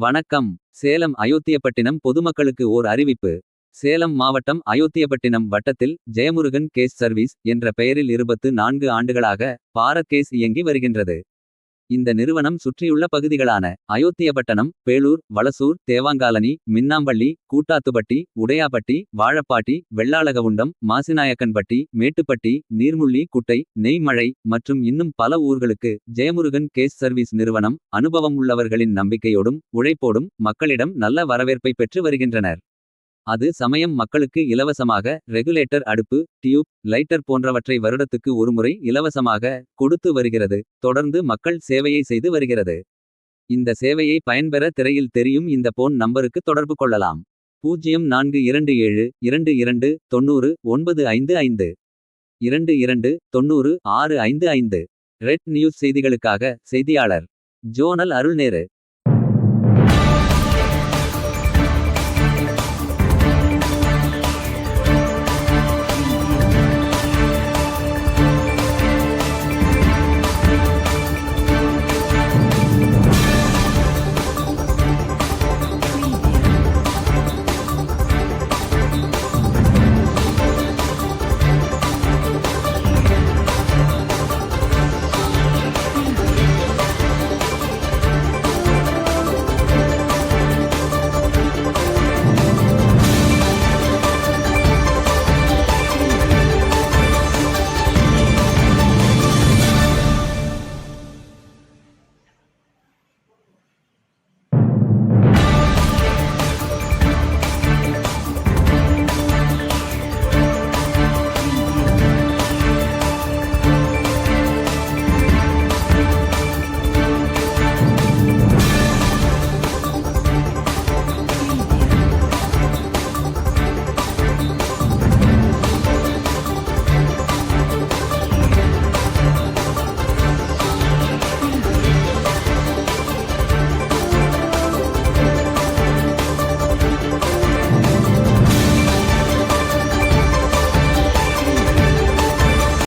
வணக்கம். சேலம் அயோத்தியப்பட்டினம் பொதுமக்களுக்கு ஓர் அறிவிப்பு. சேலம் மாவட்டம் அயோத்தியப்பட்டினம் வட்டத்தில் ஜெயமுருகன் கேஸ் சர்வீஸ் என்ற பெயரில் 24 ஆண்டுகளாக பாரத் கேஸ் இயங்கி வருகின்றது. இந்த நிறுவனம் சுற்றியுள்ள பகுதிகளான அயோத்தியப்பட்டனம், பேளூர், வளசூர், தேவாங்காலனி, மின்னாம்பள்ளி, கூட்டாத்துப்பட்டி, உடையாப்பட்டி, வாழப்பாட்டி, வெள்ளாளகவுண்டம், மாசிநாயக்கன்பட்டி, மேட்டுப்பட்டி, நீர்முள்ளி குட்டை, நெய்மழை மற்றும் இன்னும் பல ஊர்களுக்கு ஜெயமுருகன் கேஸ் சர்வீஸ் நிறுவனம் அனுபவம் உள்ளவர்களின் நம்பிக்கையோடும் உழைப்போடும் மக்களிடம் நல்ல வரவேற்பை பெற்று வருகின்றனர். அது சமயம் மக்களுக்கு இலவசமாக ரெகுலேட்டர் அடுப்பு, டியூப், லைட்டர் போன்றவற்றை வருடத்துக்கு ஒருமுறை இலவசமாக கொடுத்து வருகிறது. தொடர்ந்து மக்கள் சேவையை செய்து வருகிறது. இந்த சேவையை பயன்பெற திரையில் தெரியும் இந்த போன் நம்பருக்கு தொடர்பு கொள்ளலாம். 0427 22 90 955 22 90 655. ரெட் நியூஸ் செய்திகளுக்காக செய்தியாளர் ஜோனல் அருள்நேரு.